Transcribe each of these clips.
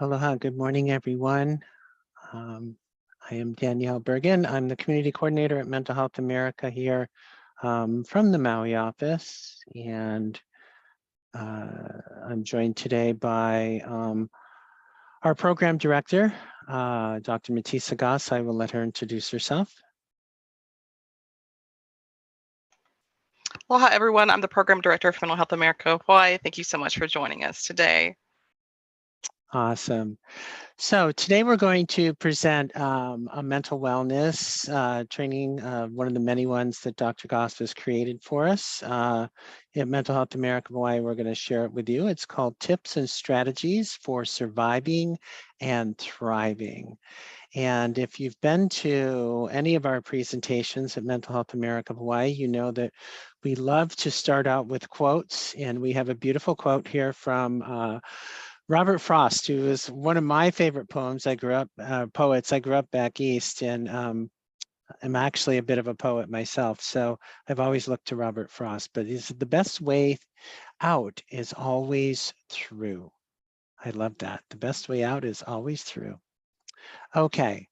Aloha, good morning, everyone. Um, I am Danielle Bergan. I'm the community coordinator at Mental Health America here from the Maui office. And I'm joined today by our program director, Dr. Mestisa C. I will let her introduce herself. Aloha, everyone. I'm the program director for Mental Health America Hawaii. Thank you so much for joining us today. Awesome. So today we're going to present a mental wellness training, one of the many ones that Dr. Goss has created for us. At Mental Health America Hawaii, we're going to share it with you. It's called Tips and Strategies for Surviving and Thriving. And if you've been to any of our presentations at Mental Health America Hawaii, you know that we love to start out with quotes. And we have a beautiful quote here from Robert Frost, who is one of my favorite poets. I grew up back east, and I'm actually a bit of a poet myself. So I've always looked to Robert Frost, but he said the best way out is always through. I love that. The best way out is always through. Okay,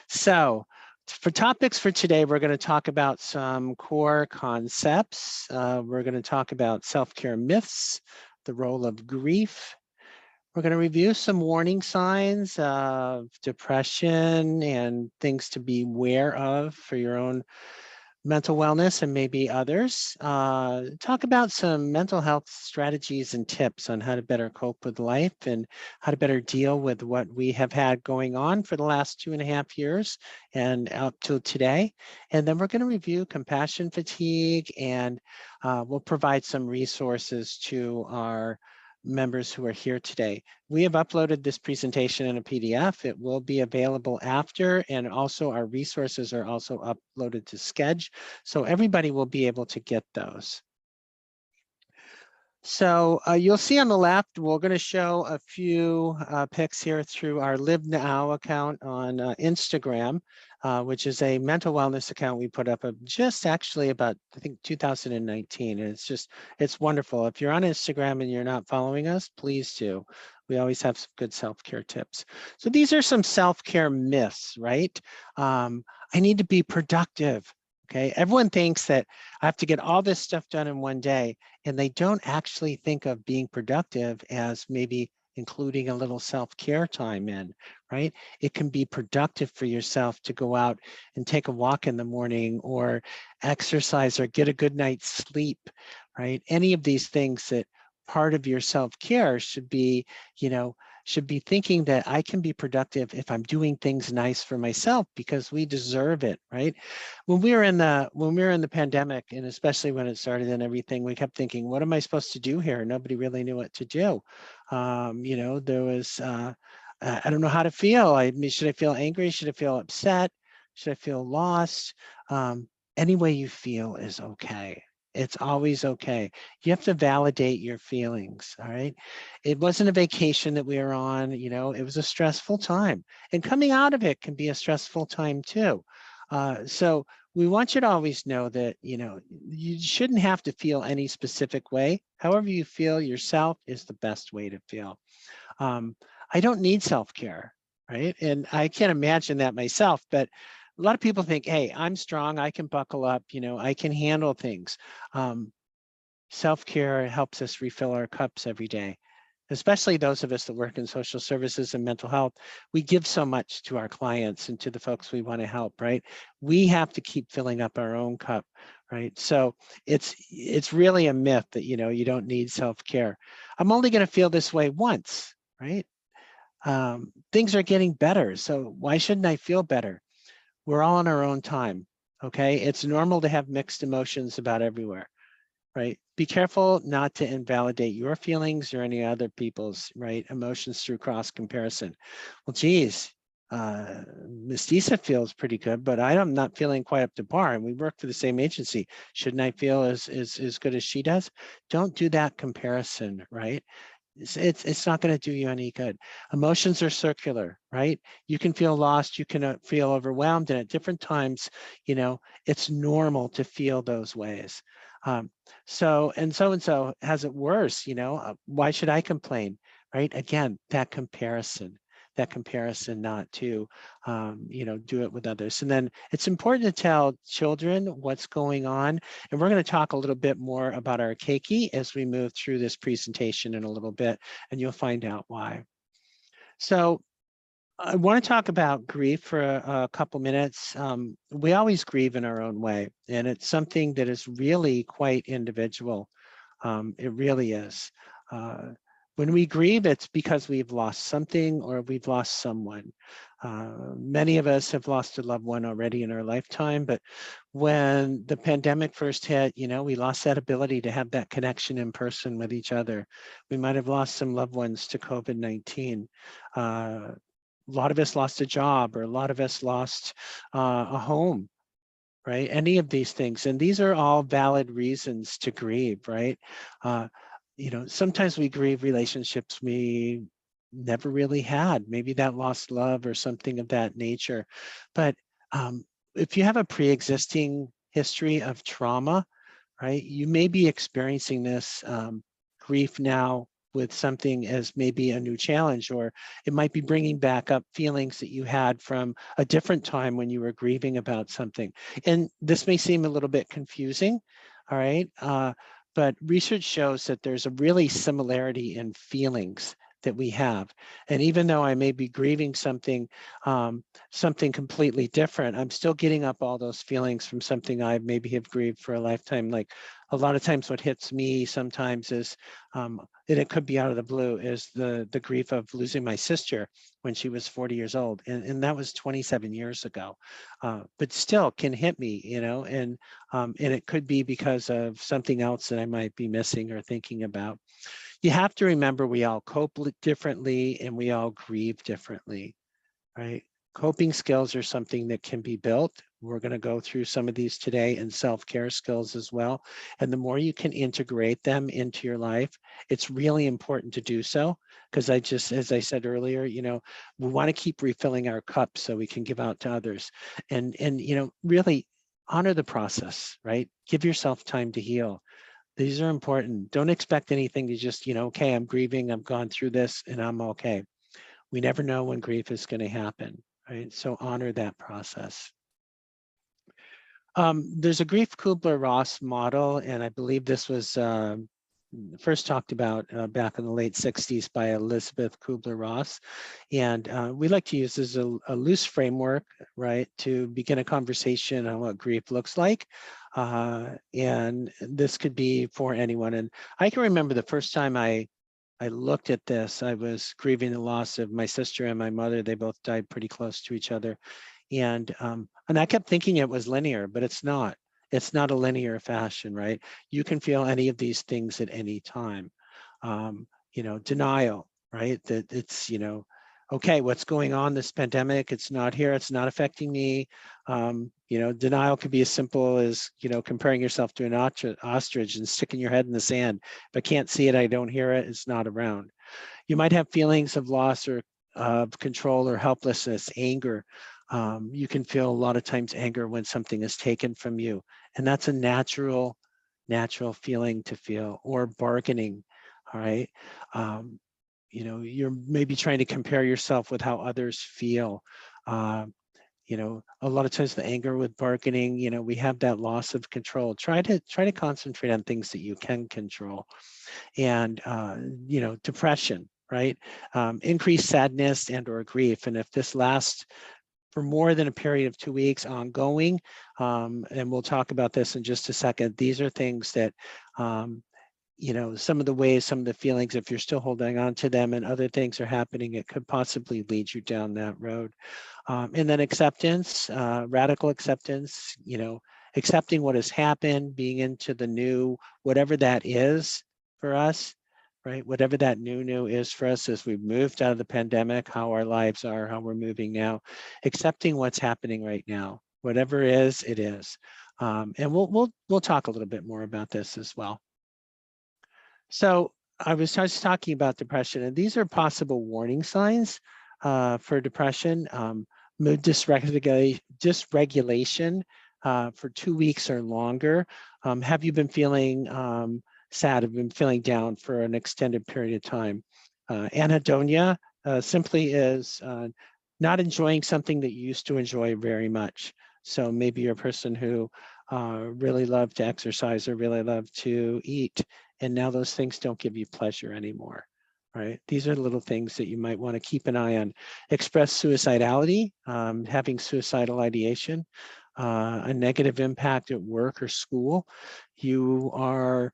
so for topics for today, we're going to talk about some core concepts. We're going to talk about self-care myths, the role of grief. We're going to review some warning signs of depression and things to be aware of for your own mental wellness and maybe others. Talk about some mental health strategies and tips on how to better cope with life and how to better deal with what we have had going on for the last 2.5 years and up till today. And then we're going to review compassion fatigue, and we'll provide some resources to our members who are here today. We have uploaded this presentation in a PDF. It will be available after, and also our resources are also uploaded to Sketch, so everybody will be able to get those. So you'll see on the left, we're going to show a few pics here through our Live Now account on Instagram, which is a mental wellness account we put up just actually about, I think, 2019. And it's wonderful. If you're on Instagram and you're not following us, please do. We always have some good self-care tips. So these are some self-care myths, right? I need to be productive. Okay, everyone thinks that I have to get all this stuff done in one day, and they don't actually think of being productive as maybe including a little self-care time in, right? It can be productive for yourself to go out and take a walk in the morning or exercise or get a good night's sleep, right? Any of these things that part of your self-care should be, should be thinking that I can be productive if I'm doing things nice for myself, because we deserve it, right? When we were in the pandemic, and especially when it started and everything, we kept thinking, what am I supposed to do here? Nobody really knew what to do. There was, I don't know how to feel. Should I feel angry? Should I feel upset? Should I feel lost? Any way you feel is okay. It's always okay. You have to validate your feelings, all right? It wasn't a vacation that we were on, it was a stressful time. And coming out of it can be a stressful time too. So we want you to always know that, you shouldn't have to feel any specific way. However you feel yourself is the best way to feel. I don't need self-care, right? And I can't imagine that myself, but a lot of people think, hey, I'm strong, I can buckle up, I can handle things. Self-care helps us refill our cups every day, especially those of us that work in social services and mental health. We give so much to our clients and to the folks we want to help, right? We have to keep filling up our own cup, right? So it's really a myth that, you don't need self-care. I'm only going to feel this way once, right? Things are getting better, so why shouldn't I feel better? We're all on our own time, okay? It's normal to have mixed emotions about everywhere, right? Be careful not to invalidate your feelings or any other people's, right, emotions through cross comparison. Well, geez, Mestisa feels pretty good, but I'm not feeling quite up to par, and we work for the same agency. Shouldn't I feel as good as she does? Don't do that comparison, right? It's not going to do you any good. Emotions are circular, right? You can feel lost, you can feel overwhelmed, and at different times, it's normal to feel those ways. So and so has it worse, why should I complain, right? Again, that comparison. that comparison, not to, do it with others. And then it's important to tell children what's going on. And we're going to talk a little bit more about our keiki as we move through this presentation in a little bit, and you'll find out why. So I want to talk about grief for a couple minutes. We always grieve in our own way, and it's something that is really quite individual. It really is. When we grieve, it's because we've lost something or we've lost someone. Many of us have lost a loved one already in our lifetime, but when the pandemic first hit, we lost that ability to have that connection in person with each other. We might have lost some loved ones to COVID-19. A lot of us lost a job, or a lot of us lost a home, right? Any of these things. And these are all valid reasons to grieve, right? Sometimes we grieve relationships we never really had, maybe that lost love or something of that nature. But if you have a pre-existing history of trauma, right, you may be experiencing this grief now with something as maybe a new challenge, or it might be bringing back up feelings that you had from a different time when you were grieving about something. And this may seem a little bit confusing, all right? But research shows that there's a really similarity in feelings that we have. And even though I may be grieving something, something completely different, I'm still getting up all those feelings from something I maybe have grieved for a lifetime. Like a lot of times what hits me sometimes is, and it could be out of the blue, is the grief of losing my sister when she was 40 years old. And that was 27 years ago, but still can hit me, and it could be because of something else that I might be missing or thinking about. You have to remember we all cope differently and we all grieve differently, right? Coping skills are something that can be built. We're going to go through some of these today, and self-care skills as well. And the more you can integrate them into your life, it's really important to do so, because as I said earlier, we want to keep refilling our cup so we can give out to others, and really honor the process, right? Give yourself time to heal. These are important. Don't expect anything to just, okay, I'm grieving, I've gone through this and I'm okay. We never know when grief is going to happen, right? So honor that process. There's a grief Kubler-Ross model, and I believe this was first talked about back in the late 60s by Elizabeth Kubler-Ross. And we like to use this as a loose framework, right, to begin a conversation on what grief looks like. And this could be for anyone. And I can remember the first time I looked at this, I was grieving the loss of my sister and my mother. They both died pretty close to each other. And I kept thinking it was linear, but it's not. It's not a linear fashion, right? You can feel any of these things at any time. Denial, right? That it's, okay, what's going on, this pandemic, it's not here, it's not affecting me. Denial could be as simple as, comparing yourself to an ostrich and sticking your head in the sand. If I can't see it, I don't hear it, it's not around. You might have feelings of loss or of control or helplessness, anger. You can feel a lot of times anger when something is taken from you. And that's a natural feeling to feel. Or bargaining, all right? You're maybe trying to compare yourself with how others feel. A lot of times the anger with bargaining, we have that loss of control. Try to concentrate on things that you can control. And, depression, right? Increased sadness and or grief. And if this lasts for more than a period of 2 weeks ongoing, and we'll talk about this in just a second, these are things that, some of the ways, some of the feelings, if you're still holding on to them and other things are happening, it could possibly lead you down that road. And then acceptance, radical acceptance, accepting what has happened, being into the new, whatever that is for us, right? Whatever that new is for us as we've moved out of the pandemic, how our lives are, how we're moving now, accepting what's happening right now, whatever is, it is. And we'll talk a little bit more about this as well. So I was just talking about depression, and these are possible warning signs for depression. Mood dysregulation for 2 weeks or longer. Have you been feeling sad? Have been feeling down for an extended period of time? Anhedonia, simply is not enjoying something that you used to enjoy very much. So maybe you're a person who really loved to exercise or really loved to eat, and now those things don't give you pleasure anymore, right? These are little things that you might want to keep an eye on. Express suicidality, having suicidal ideation, a negative impact at work or school. You are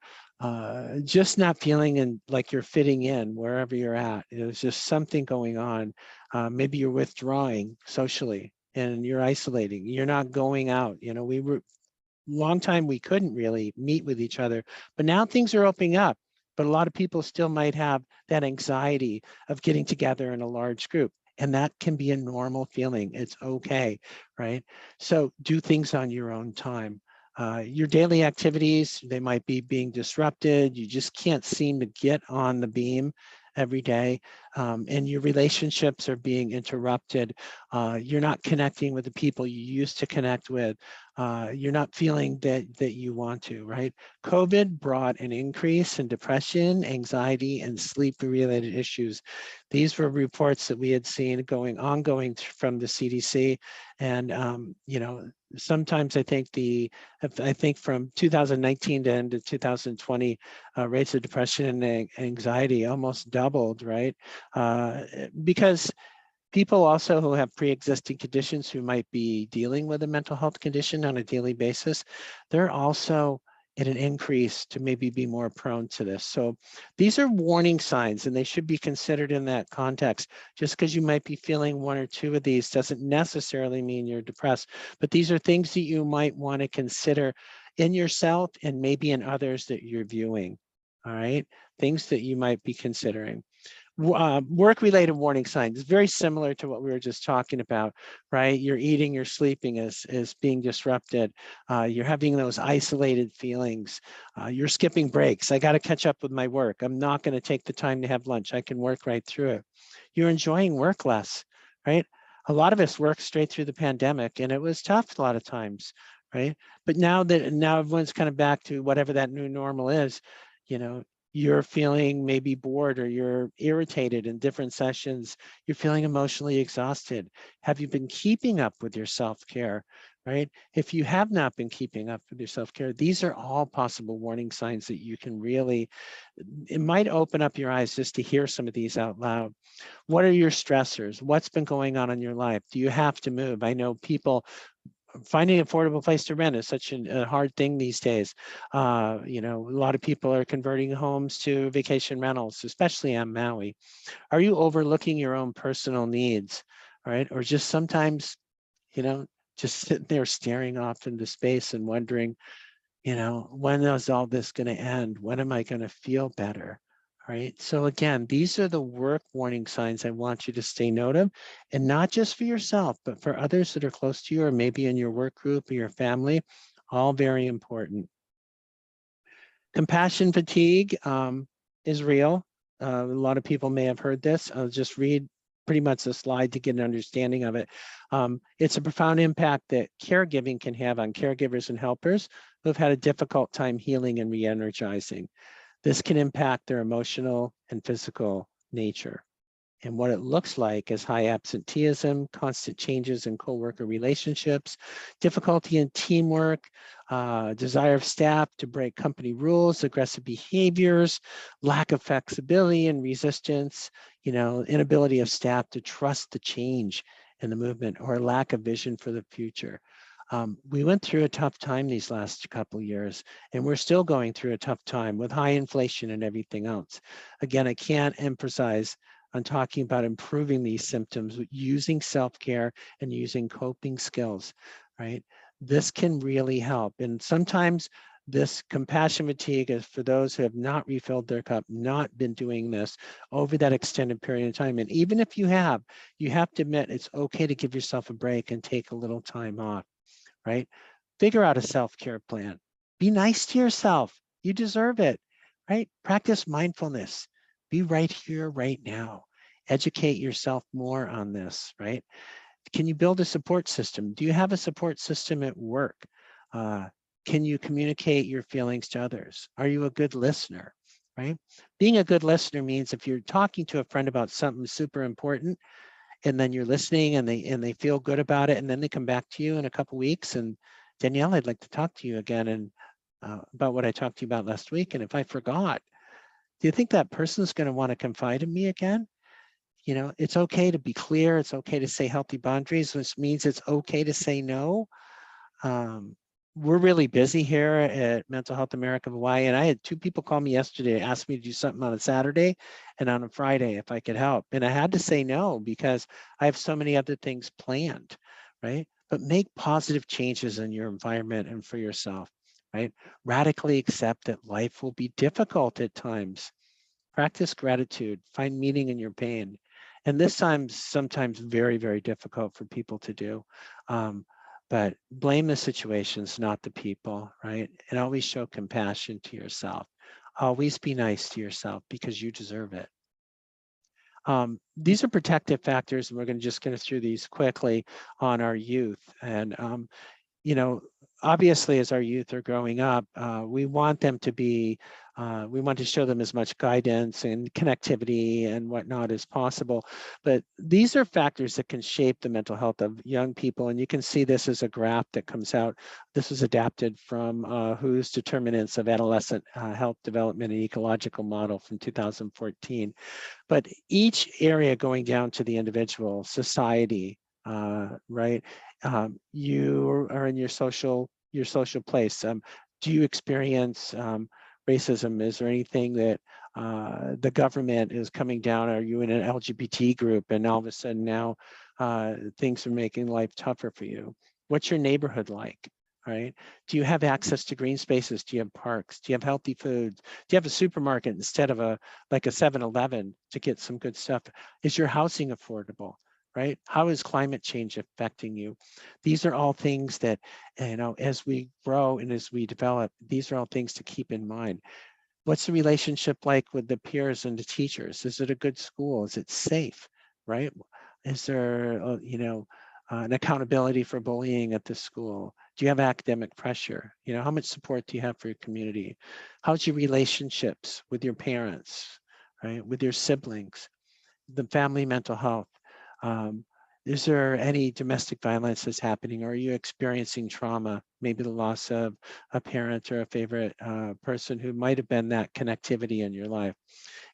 just not feeling like you're fitting in wherever you're at. There's just something going on. Maybe you're withdrawing socially and you're isolating. You're not going out. You know, we were long time we couldn't really meet with each other, but now things are opening up. But a lot of people still might have that anxiety of getting together in a large group. And that can be a normal feeling. It's okay, right? So do things on your own time. Your daily activities, they might be being disrupted. You just can't seem to get on the beam every day, and your relationships are being interrupted. You're not connecting with the people you used to connect with. You're not feeling that you want to, right? COVID brought an increase in depression, anxiety, and sleep-related issues. These were reports that we had seen ongoing from the CDC, and you know, sometimes I think from 2019 to end of 2020, rates of depression and anxiety almost doubled, right? Because people also who have pre-existing conditions who might be dealing with a mental health condition on a daily basis, they're also at an increase to maybe be more prone to this. So these are warning signs and they should be considered in that context. Just because you might be feeling one or two of these doesn't necessarily mean you're depressed, but these are things that you might want to consider in yourself and maybe in others that you're viewing, all right? Things that you might be considering. Work-related warning signs is very similar to what we were just talking about, right? Your eating, your sleeping is being disrupted. You're having those isolated feelings. You're skipping breaks. I got to catch up with my work. I'm not going to take the time to have lunch. I can work right through it. You're enjoying work less, right? A lot of us worked straight through the pandemic and it was tough a lot of times, right? But now everyone's kind of back to whatever that new normal is, you know, you're feeling maybe bored or you're irritated in different sessions, you're feeling emotionally exhausted. Have you been keeping up with your self-care, right? If you have not been keeping up with your self-care, these are all possible warning signs that you can really, it might open up your eyes just to hear some of these out loud. What are your stressors? What's been going on in your life? Do you have to move? I know people finding an affordable place to rent is such a hard thing these days. You know, a lot of people are converting homes to vacation rentals, especially on Maui. Are you overlooking your own personal needs, right? Or just sometimes, you know, just sitting there staring off into space and wondering, you know, when is all this going to end? When am I going to feel better? Right. So again, these are the work warning signs I want you to stay note of, and not just for yourself, but for others that are close to you or maybe in your work group or your family, all very important. Compassion fatigue is real. A lot of people may have heard this. I'll just read pretty much the slide to get an understanding of it. It's a profound impact that caregiving can have on caregivers and helpers who've had a difficult time healing and re-energizing. This can impact their emotional and physical nature. And what it looks like is high absenteeism, constant changes in coworker relationships, difficulty in teamwork, desire of staff to break company rules, aggressive behaviors, lack of flexibility and resistance, you know, inability of staff to trust the change in the movement, or lack of vision for the future. We went through a tough time these last couple of years, and we're still going through a tough time with high inflation and everything else. Again, I can't emphasize on talking about improving these symptoms using self-care and using coping skills, right? This can really help. And sometimes this compassion fatigue is for those who have not refilled their cup, not been doing this over that extended period of time. And even if you have to admit it's okay to give yourself a break and take a little time off, right? Figure out a self-care plan. Be nice to yourself. You deserve it, right? Practice mindfulness. Be right here, right now. Educate yourself more on this, right? Can you build a support system? Do you have a support system at work? Can you communicate your feelings to others? Are you a good listener? right? Being a good listener means if you're talking to a friend about something super important, and then you're listening and they feel good about it, and then they come back to you in a couple weeks and, Danielle, I'd like to talk to you again and about what I talked to you about last week. And if I forgot, do you think that person's going to want to confide in me again? You know, it's okay to be clear. It's okay to say healthy boundaries, which means it's okay to say no. Um, we're really busy here at Mental Health America of Hawaii, and I had 2 people call me yesterday, ask me to do something on a Saturday and on a Friday if I could help. And I had to say no because I have so many other things planned, right? But make positive changes in your environment and for yourself, right? Radically accept that life will be difficult at times. Practice gratitude, find meaning in your pain. And this time's sometimes very, very difficult for people to do. But blame the situations, not the people, right? And always show compassion to yourself. Always be nice to yourself because you deserve it. These are protective factors, and we're going to just go through these quickly on our youth. And you know, obviously, as our youth are growing up, we want them to be, we want to show them as much guidance and connectivity and whatnot as possible. But these are factors that can shape the mental health of young people. And you can see this as a graph that comes out. This was adapted from WHO's Determinants of Adolescent Health Development and Ecological Model from 2014. But each area going down to the individual, society, right? You are in your social place. Do you experience racism? Is there anything that the government is coming down? Are you in an LGBT group and all of a sudden now things are making life tougher for you? What's your neighborhood like? Right? Do you have access to green spaces? Do you have parks? Do you have healthy food? Do you have a supermarket instead of a 7-Eleven to get some good stuff? Is your housing affordable? Right? How is climate change affecting you? These are all things that, you know, as we grow and as we develop, these are all things to keep in mind. What's the relationship like with the peers and the teachers? Is it a good school? Is it safe? Right? Is there, you know, an accountability for bullying at the school? Do you have academic pressure? You know, how much support do you have for your community? How's your relationships with your parents, right? With your siblings, the family mental health? Is there any domestic violence that's happening? Or are you experiencing trauma? Maybe the loss of a parent or a favorite person who might have been that connectivity in your life.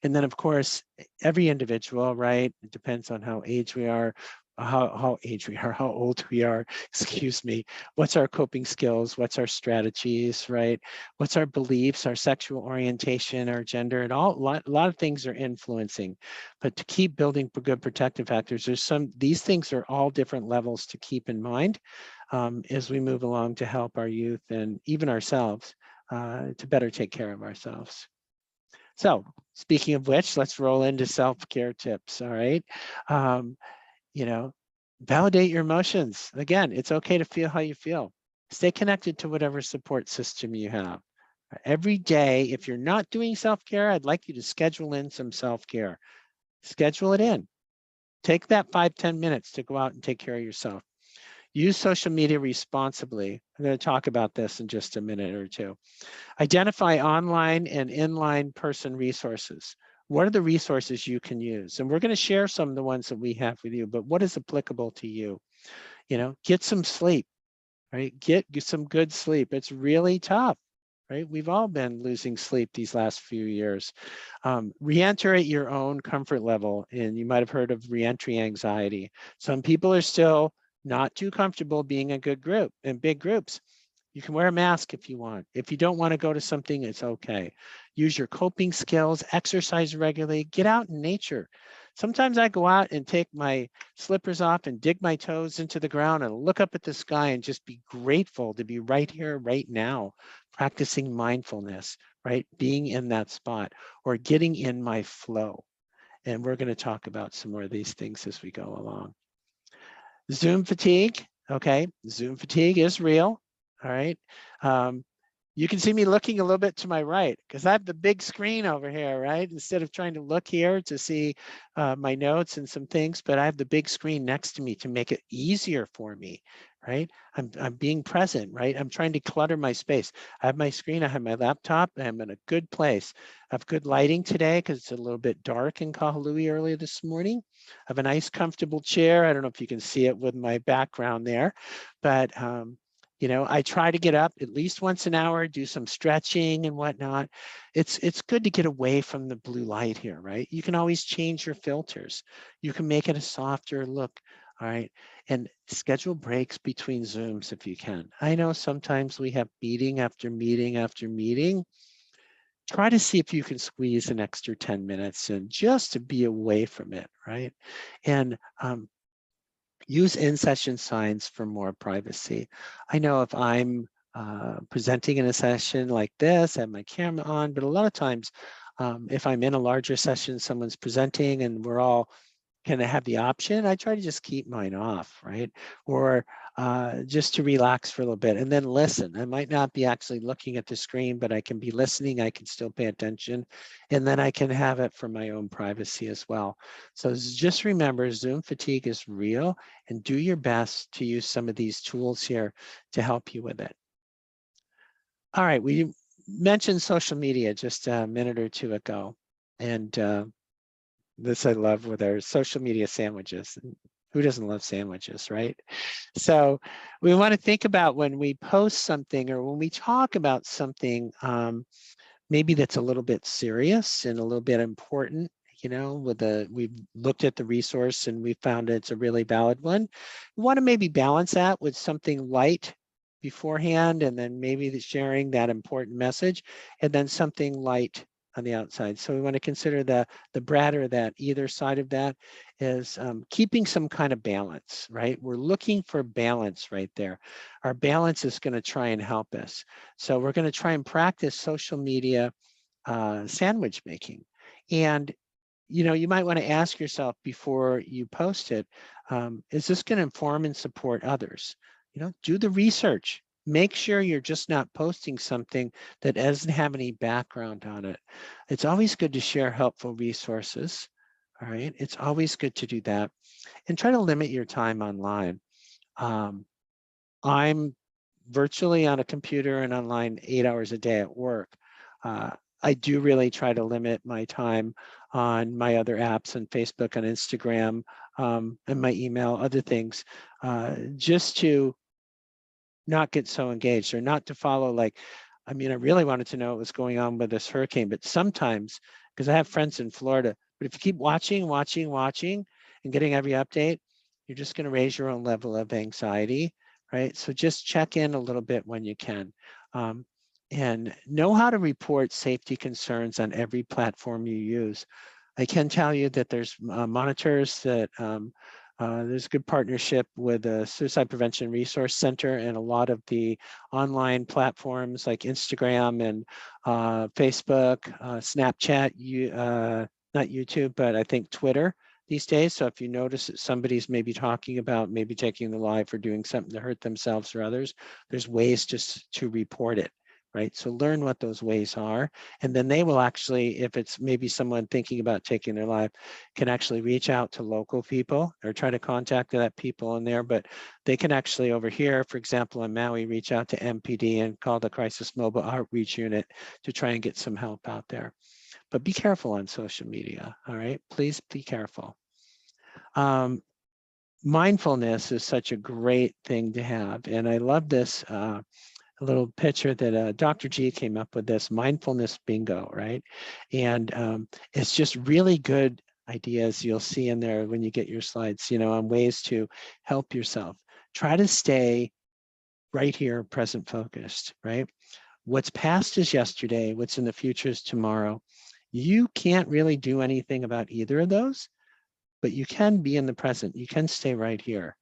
And then of course, every individual, right? It depends on how age we are, how old we are, excuse me. What's our coping skills? What's our strategies, right? What's our beliefs, our sexual orientation, our gender, and a lot of things are influencing. But to keep building good protective factors, these things are all different levels to keep in mind as we move along to help our youth and even ourselves to better take care of ourselves. So speaking of which, let's roll into self-care tips, all right? You know, validate your emotions. Again, it's okay to feel how you feel. Stay connected to whatever support system you have. Every day, if you're not doing self-care, I'd like you to schedule in some self-care. Schedule it in. Take that 5-10 minutes to go out and take care of yourself. Use social media responsibly. I'm going to talk about this in just a minute or two. Identify online and inline person resources. What are the resources you can use? And we're going to share some of the ones that we have with you, but what is applicable to you? You know, get some sleep, right? Get some good sleep. It's really tough, right? We've all been losing sleep these last few years. Re-enter at your own comfort level. And you might have heard of re-entry anxiety. Some people are still not too comfortable being in big groups. You can wear a mask if you want. If you don't want to go to something, it's okay. Use your coping skills, exercise regularly, get out in nature. Sometimes I go out and take my slippers off and dig my toes into the ground and look up at the sky and just be grateful to be right here, right now, practicing mindfulness, right? Being in that spot or getting in my flow. And we're going to talk about some more of these things as we go along. Zoom fatigue, okay? Zoom fatigue is real. All right. You can see me looking a little bit to my right because I have the big screen over here, right? Instead of trying to look here to see my notes and some things, but I have the big screen next to me to make it easier for me, right? I'm being present, right? I'm trying to clutter my space. I have my screen, I have my laptop, I'm in a good place. I have good lighting today because it's a little bit dark in Kahului earlier this morning. I have a nice comfortable chair. I don't know if you can see it with my background there, but you know, I try to get up at least once an hour, do some stretching and whatnot. It's good to get away from the blue light here, right? You can always change your filters. You can make it a softer look, all right? And schedule breaks between Zooms if you can. I know sometimes we have meeting after meeting after meeting. Try to see if you can squeeze an extra 10 minutes in just to be away from it, right? And use in-session signs for more privacy. I know if I'm presenting in a session like this, I have my camera on, but a lot of times if I'm in a larger session, someone's presenting and we're all can I have the option? I try to just keep mine off, right? Or just to relax for a little bit and then listen. I might not be actually looking at the screen, but I can be listening. I can still pay attention. And then I can have it for my own privacy as well. So just remember, Zoom fatigue is real and do your best to use some of these tools here to help you with it. All right, we mentioned social media just a minute or two ago. And this I love with our social media sandwiches. Who doesn't love sandwiches, right? So we want to think about when we post something or when we talk about something, maybe that's a little bit serious and a little bit important, you know, we've looked at the resource and we found it's a really valid one. We want to maybe balance that with something light beforehand and then maybe sharing that important message and then something light on the outside. So we want to consider the bradder that either side of that is keeping some kind of balance, right? We're looking for balance right there. Our balance is going to try and help us. So we're going to try and practice social media sandwich making. And you know, you might want to ask yourself before you post it, is this going to inform and support others? You know, do the research. Make sure you're just not posting something that doesn't have any background on it. It's always good to share helpful resources. All right, it's always good to do that. And try to limit your time online. I'm virtually on a computer and online 8 hours a day at work. I do really try to limit my time on my other apps and Facebook and Instagram and my email, other things, just to not get so engaged or not to follow like, I mean, I really wanted to know what was going on with this hurricane, but sometimes, because I have friends in Florida, but if you keep watching and getting every update, you're just going to raise your own level of anxiety, right? So just check in a little bit when you can. And know how to report safety concerns on every platform you use. I can tell you that there's monitors that there's a good partnership with the Suicide Prevention Resource Center and a lot of the online platforms like Instagram and Facebook, Snapchat, not YouTube, but I think Twitter these days. So if you notice that somebody's maybe talking about maybe taking the life or doing something to hurt themselves or others, there's ways just to report it, right? So learn what those ways are. And then they will actually, if it's maybe someone thinking about taking their life, can actually reach out to local people or try to contact that people in there. But they can actually over here, for example, in Maui, reach out to MPD and call the Crisis Mobile Outreach Unit to try and get some help out there. But be careful on social media, all right? Please be careful. Mindfulness is such a great thing to have. And I love this a little picture that Dr. G came up with, this mindfulness bingo, right? And it's just really good ideas you'll see in there when you get your slides, you know, on ways to help yourself. Try to stay right here, present focused, right? What's past is yesterday, what's in the future is tomorrow. You can't really do anything about either of those, but you can be in the present. You can stay right here,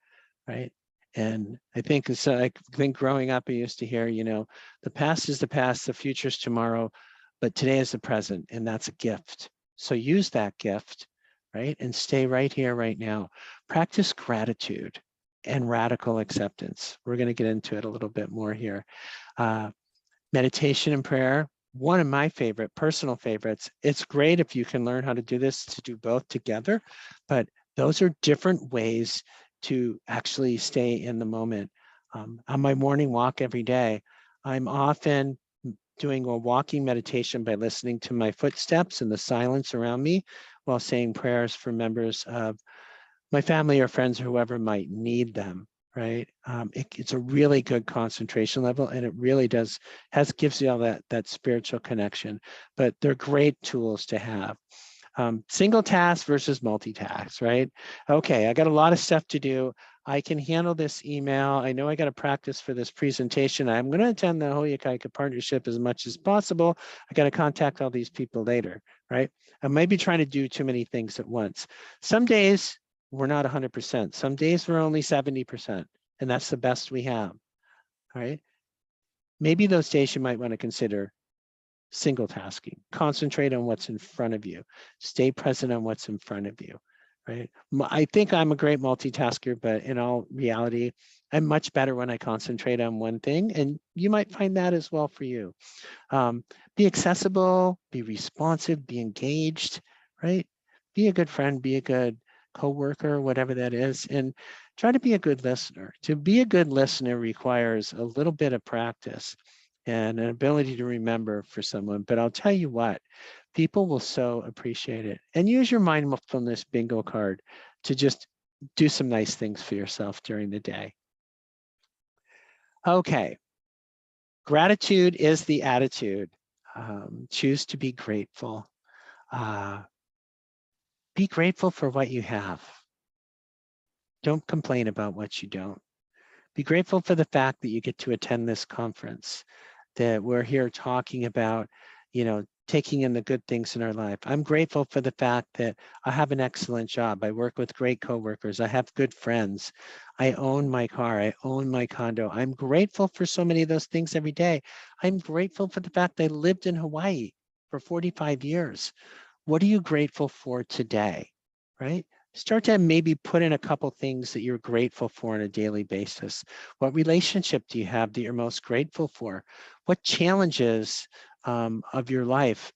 right? And I think so. I think growing up, I used to hear, you know, the past is the past, the future is tomorrow, but today is the present, and that's a gift. So use that gift, right? And stay right here, right now. Practice gratitude and radical acceptance. We're going to get into it a little bit more here. Meditation and prayer, one of my favorite personal favorites. It's great if you can learn how to do this, to do both together, but those are different ways to actually stay in the moment. On my morning walk every day, I'm often doing a walking meditation by listening to my footsteps and the silence around me while saying prayers for members of my family or friends or whoever might need them, right? It's a really good concentration level, and it really gives you all that spiritual connection, but they're great tools to have. Single task versus multitask, right? Okay, I got a lot of stuff to do. I can handle this email. I know I got to practice for this presentation. I'm going to attend the Hoyakaika partnership as much as possible. I got to contact all these people later, right? I might be trying to do too many things at once. Some days we're not 100%. Some days we're only 70%, and that's the best we have, right? Maybe those days you might want to consider single tasking. Concentrate on what's in front of you. Stay present on what's in front of you, right? I think I'm a great multitasker, but in all reality, I'm much better when I concentrate on one thing, and you might find that as well for you. Be accessible, be responsive, be engaged, right? Be a good friend, be a good coworker, whatever that is, and try to be a good listener. To be a good listener requires a little bit of practice and an ability to remember for someone. But I'll tell you what, people will so appreciate it. And use your mindfulness bingo card to just do some nice things for yourself during the day. Okay, gratitude is the attitude. Choose to be grateful. Be grateful for what you have. Don't complain about what you don't. Be grateful for the fact that you get to attend this conference, that we're here talking about, taking in the good things in our life. I'm grateful for the fact that I have an excellent job. I work with great coworkers. I have good friends. I own my car. I own my condo. I'm grateful for so many of those things every day. I'm grateful for the fact that I lived in Hawaii for 45 years. What are you grateful for today, right? Start to maybe put in a couple things that you're grateful for on a daily basis. What relationship do you have that you're most grateful for? What challenges of your life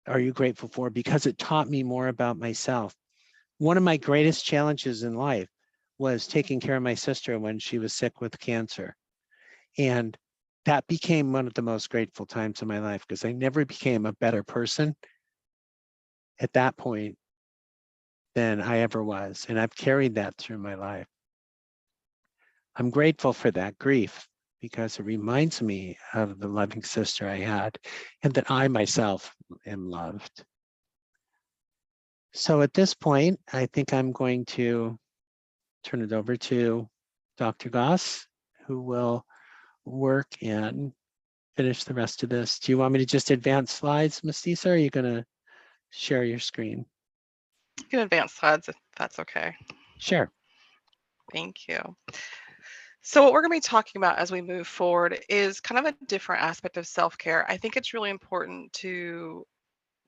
are you grateful for? Because it taught me more about myself. One of my greatest challenges in life was taking care of my sister when she was sick with cancer. And that became one of the most grateful times of my life because I never became a better person at that point than I ever was. And I've carried that through my life. I'm grateful for that grief because it reminds me of the loving sister I had and that I myself am loved. So at this point, I think I'm going to turn it over to Dr. Goss, who will work and finish the rest of this. Do you want me to just advance slides, Mestisa, or are you going to share your screen? You can advance slides if that's okay. Sure. Thank you. So what we're going to be talking about as we move forward is kind of a different aspect of self-care. I think it's really important to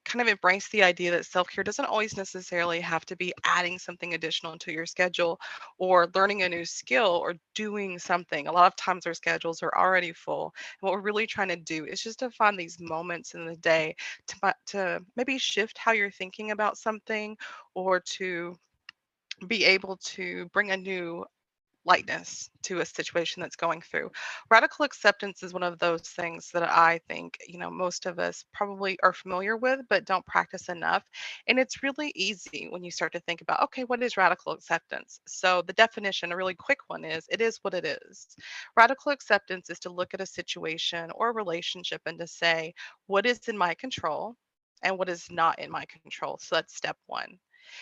kind of embrace the idea that self-care doesn't always necessarily have to be adding something additional to your schedule or learning a new skill or doing something. A lot of times our schedules are already full. And what we're really trying to do is just to find these moments in the day to maybe shift how you're thinking about something or to be able to bring a new lightness to a situation that's going through. Radical acceptance is one of those things that I think, most of us probably are familiar with, but don't practice enough. And it's really easy when you start to think about, okay, what is radical acceptance? So the definition, a really quick one is, it is what it is. Radical acceptance is to look at a situation or a relationship and to say, what is in my control and what is not in my control. So that's step one.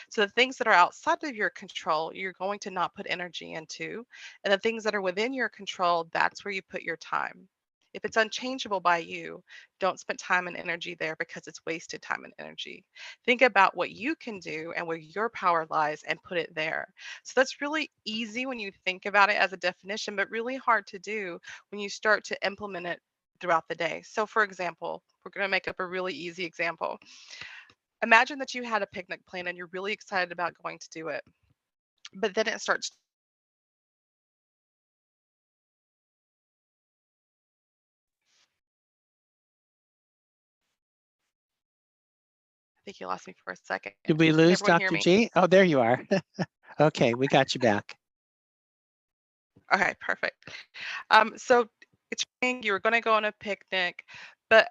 So the things that are outside of your control, you're going to not put energy into. And the things that are within your control, that's where you put your time. If it's unchangeable by you, don't spend time and energy there because it's wasted time and energy. Think about what you can do and where your power lies and put it there. So that's really easy when you think about it as a definition, but really hard to do when you start to implement it throughout the day. So for example, we're going to make up a really easy example. Imagine that you had a picnic plan and you're really excited about going to do it, but then it starts think you lost me for a second. Did we Can lose everyone hear Dr. me? G? Oh, there you are. Okay, we got you back. Okay, perfect. So it's saying you were going to go on a picnic, but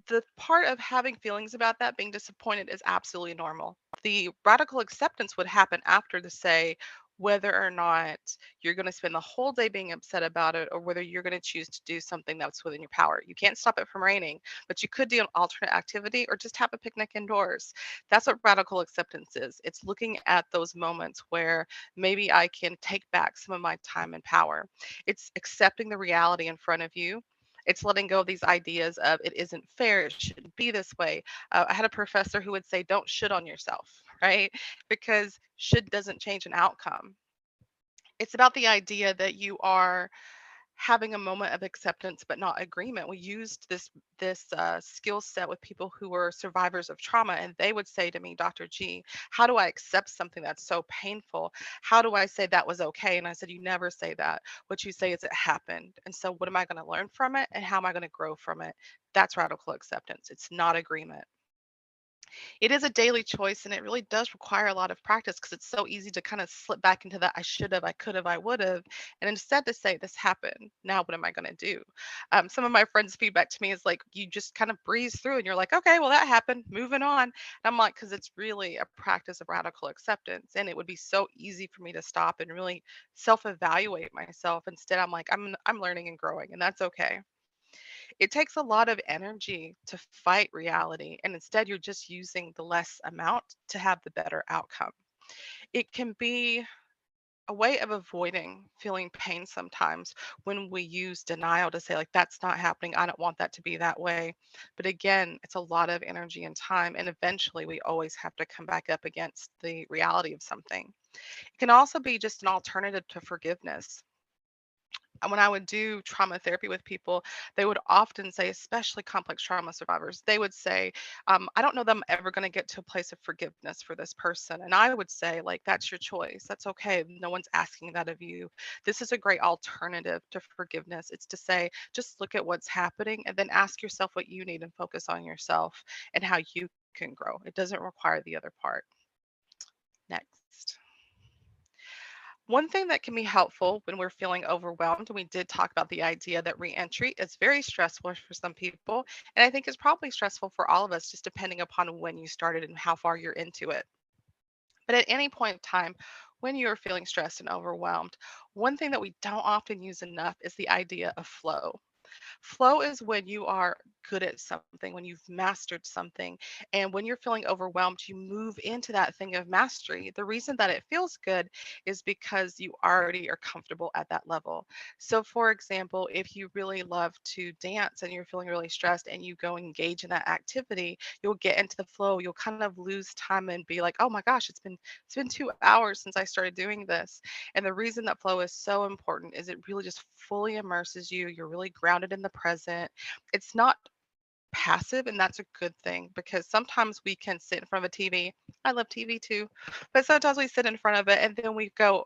the part of having feelings about that, being disappointed, is absolutely normal. The radical acceptance would happen after the say whether or not you're going to spend the whole day being upset about it or whether you're going to choose to do something that's within your power. You can't stop it from raining, but you could do an alternate activity or just have a picnic indoors. That's what radical acceptance is. It's looking at those moments where maybe I can take back some of my time and power. It's accepting the reality in front of you. It's letting go of these ideas of it isn't fair, it shouldn't be this way. I had a professor who would say, don't shit on yourself, right? Because should doesn't change an outcome. It's about the idea that you are having a moment of acceptance but not agreement. We used this skill set with people who were survivors of trauma, and they would say to me, Dr. G, how do I accept something that's so painful? How do I say that was okay? And I said, you never say that. What you say is it happened, and so what am I going to learn from it and how am I going to grow from it? That's radical acceptance. It's not agreement. It is a daily choice, and it really does require a lot of practice because it's so easy to kind of slip back into that I should have, I could have, I would have, and instead to say this happened. Now what am I going to do? Some of my friends' feedback to me is like you just kind of breeze through, and you're like, okay, well that happened, moving on. And I'm like, because it's really a practice of radical acceptance, and it would be so easy for me to stop and really self-evaluate myself. Instead, I'm like, I'm learning and growing, and that's okay. It takes a lot of energy to fight reality, and instead you're just using the less amount to have the better outcome. It can be a way of avoiding feeling pain sometimes when we use denial to say, like, that's not happening. I don't want that to be that way. But again, it's a lot of energy and time, and eventually we always have to come back up against the reality of something. It can also be just an alternative to forgiveness. And when I would do trauma therapy with people, they would often say, especially complex trauma survivors, they would say, I don't know that I'm ever going to get to a place of forgiveness for this person. And I would say, like, that's your choice. That's okay. No one's asking that of you. This is a great alternative to forgiveness. It's to say, just look at what's happening and then ask yourself what you need and focus on yourself and how you can grow. It doesn't require the other part. Next. One thing that can be helpful when we're feeling overwhelmed, and we did talk about the idea that reentry is very stressful for some people, and I think it's probably stressful for all of us, just depending upon when you started and how far you're into it. But at any point in time, when you're feeling stressed and overwhelmed, one thing that we don't often use enough is the idea of flow. Flow is when you are good at something, when you've mastered something. And when you're feeling overwhelmed, you move into that thing of mastery. The reason that it feels good is because you already are comfortable at that level. So, for example, if you really love to dance and you're feeling really stressed and you go engage in that activity, you'll get into the flow. You'll kind of lose time and be like, oh my gosh, it's been 2 hours since I started doing this. And the reason that flow is so important is it really just fully immerses you. You're really grounded in the present. It's not passive, and that's a good thing because sometimes we can sit in front of a TV. I love TV too, but sometimes we sit in front of it and then we go,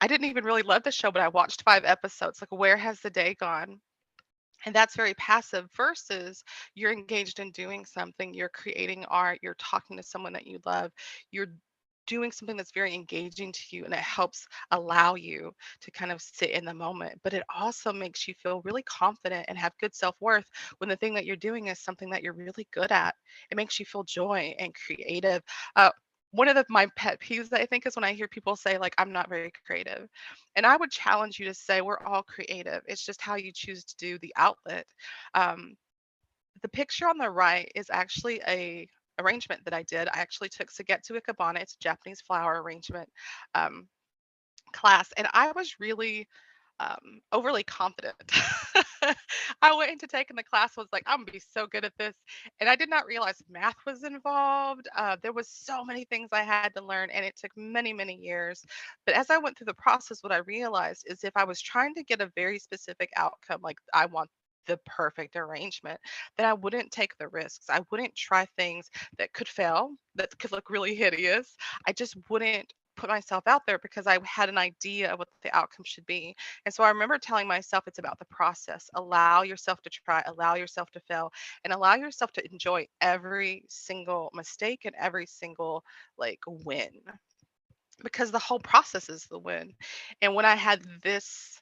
I didn't even really love the show, but I watched 5 episodes. Like, where has the day gone? And that's very passive versus you're engaged in doing something, you're creating art, you're talking to someone that you love, you're doing something that's very engaging to you and it helps allow you to kind of sit in the moment. But it also makes you feel really confident and have good self-worth when the thing that you're doing is something that you're really good at. It makes you feel joy and creative. One of my pet peeves that I think is when I hear people say, like, I'm not very creative. And I would challenge you to say we're all creative. It's just how you choose to do the outlet. Um, the picture on the right is actually a arrangement that I did. I actually took Sugetsu Ikebana. It's a Japanese flower arrangement um, class, and I was really overly confident. I went into taking the class, was like, I'm gonna be so good at this. And I did not realize math was involved. There was so many things I had to learn, and it took many, many years. But as I went through the process, what I realized is if I was trying to get a very specific outcome, like I want the perfect arrangement, then I wouldn't take the risks. I wouldn't try things that could fail, that could look really hideous. I just wouldn't put myself out there because I had an idea of what the outcome should be. And so I remember telling myself it's about the process. Allow yourself to try, allow yourself to fail, and allow yourself to enjoy every single mistake and every single like win, because the whole process is the win. And when I had this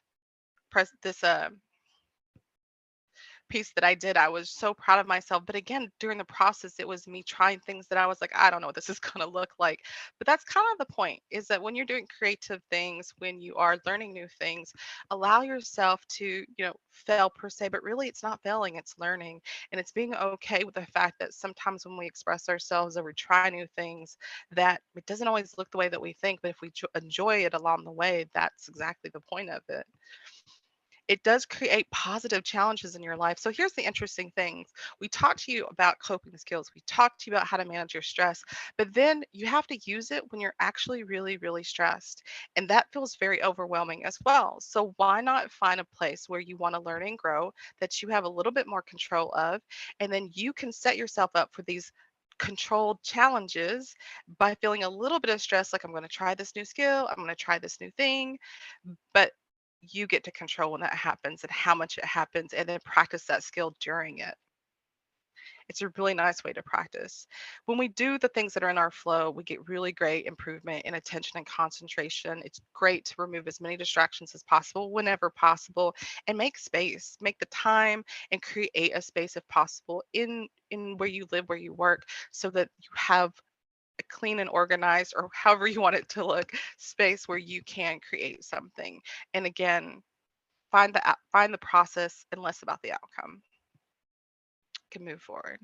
piece that I did, I was so proud of myself. But again, during the process, it was me trying things that I was like, I don't know what this is going to look like. But that's kind of the point, is that when you're doing creative things, when you are learning new things, allow yourself to, fail per se, but really it's not failing, it's learning. And it's being okay with the fact that sometimes when we express ourselves or we try new things, that it doesn't always look the way that we think. But if we enjoy it along the way, that's exactly the point of it. It does create positive challenges in your life. So here's the interesting things. We talked to you about coping skills. We talked to you about how to manage your stress, but then you have to use it when you're actually really, really stressed. And that feels very overwhelming as well. So why not find a place where you want to learn and grow, that you have a little bit more control of, and then you can set yourself up for these controlled challenges by feeling a little bit of stress, like I'm going to try this new skill, I'm going to try this new thing, but you get to control when that happens and how much it happens, and then practice that skill during it. It's a really nice way to practice. When we do the things that are in our flow, we get really great improvement in attention and concentration. It's great to remove as many distractions as possible whenever possible, and make space, make the time, and create a space if possible in where you live, where you work, so that you have a clean and organized, or however you want it to look, space where you can create something. And again, find the process and less about the outcome. Can move forward.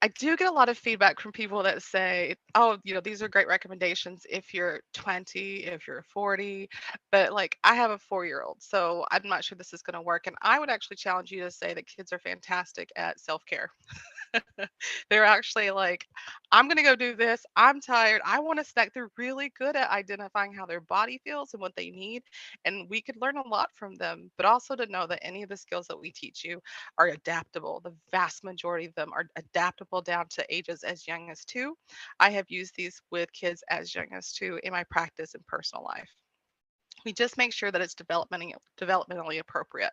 I do get a lot of feedback from people that say, "Oh, these are great recommendations if you're 20, if you're 40." But like, I have a 4-year-old, so I'm not sure this is going to work. And I would actually challenge you to say that kids are fantastic at self-care. They're actually like, I'm going to go do this. I'm tired. I want a snack. They're really good at identifying how their body feels and what they need. And we could learn a lot from them, but also to know that any of the skills that we teach you are adaptable. The vast majority of them are adaptable down to ages as young as 2. I have used these with kids as young as 2 in my practice and personal life. We just make sure that it's developmentally appropriate.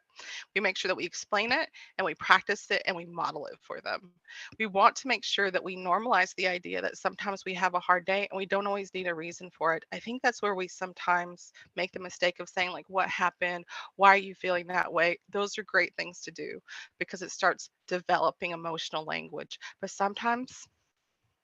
We make sure that we explain it and we practice it and we model it for them. We want to make sure that we normalize the idea that sometimes we have a hard day and we don't always need a reason for it. I think that's where we sometimes make the mistake of saying, like, what happened? Why are you feeling that way? Those are great things to do because it starts developing emotional language. But sometimes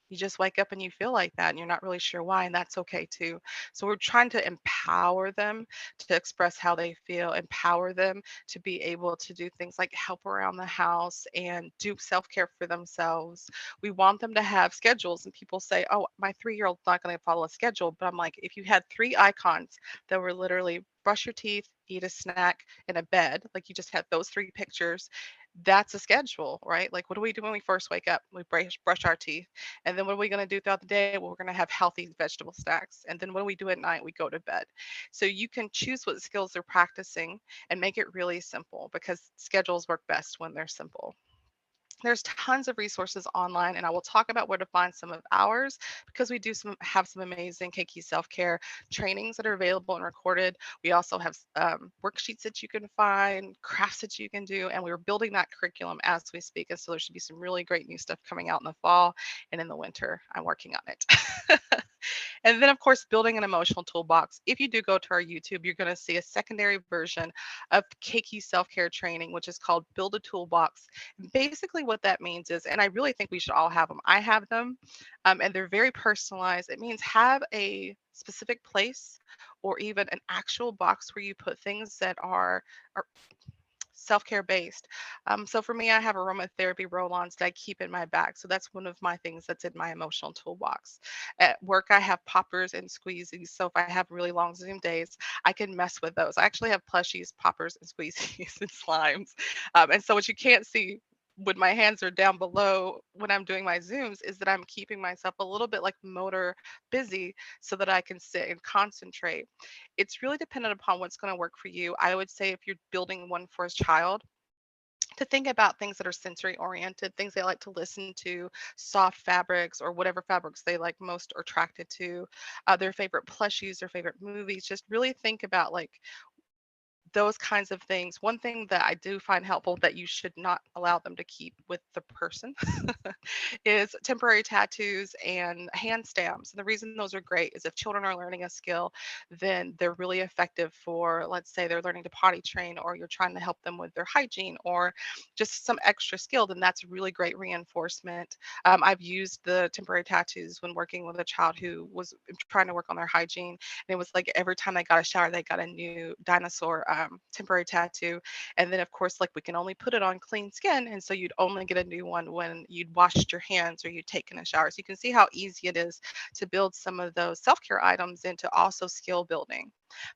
you just wake up and you feel like that and you're not really sure why, and that's okay too. So we're trying to empower them to express how they feel, empower them to be able to do things like help around the house and do self-care for themselves. We want them to have schedules, and people say, "Oh, my 3-year-old's not going to follow a schedule." But I'm like, if you had 3 icons that were literally brush your teeth, eat a snack, and a bed, like you just had those 3 pictures, that's a schedule, right? Like, what do we do when we first wake up? We brush our teeth. And then what are we going to do throughout the day? Well, we're going to have healthy vegetable snacks. And then what do we do at night? We go to bed. So you can choose what skills they're practicing and make it really simple, because schedules work best when they're simple. There's tons of resources online, and I will talk about where to find some of ours, because we do have some amazing Keiki self-care trainings that are available and recorded. We also have worksheets that you can find, crafts that you can do, and we're building that curriculum as we speak. And so there should be some really great new stuff coming out in the fall and in the winter. I'm working on it. And then, of course, building an emotional toolbox. If you do go to our YouTube, you're going to see a secondary version of Keiki self-care training, which is called Build a Toolbox. Basically, what that means is, and I really think we should all have them. I have them, and they're very personalized. It means have a specific place or even an actual box where you put things that are self-care based. So for me, I have aromatherapy roll-ons that I keep in my bag. So that's one of my things that's in my emotional toolbox. At work, I have poppers and squeezies. So if I have really long Zoom days, I can mess with those. I actually have plushies, poppers, and squeezies and slimes. And so what you can't see when my hands are down below when I'm doing my Zooms is that I'm keeping myself a little bit like motor busy so that I can sit and concentrate. It's really dependent upon what's going to work for you. I would say if you're building one for a child, to think about things that are sensory oriented, things they like to listen to, soft fabrics or whatever fabrics they like most or attracted to, their favorite plushies, their favorite movies. Just really think about like those kinds of things. One thing that I do find helpful that you should not allow them to keep with the person is temporary tattoos and hand stamps. And the reason those are great is if children are learning a skill, then they're really effective for, let's say, they're learning to potty train, or you're trying to help them with their hygiene, or just some extra skill, then that's really great reinforcement. I've used the temporary tattoos when working with a child who was trying to work on their hygiene. And it was like every time they got a shower, they got a new dinosaur temporary tattoo. And then, of course, like we can only put it on clean skin. And so you'd only get a new one when you'd washed your hands or you'd taken a shower. So you can see how easy it is to build some of those self care items into also skill building.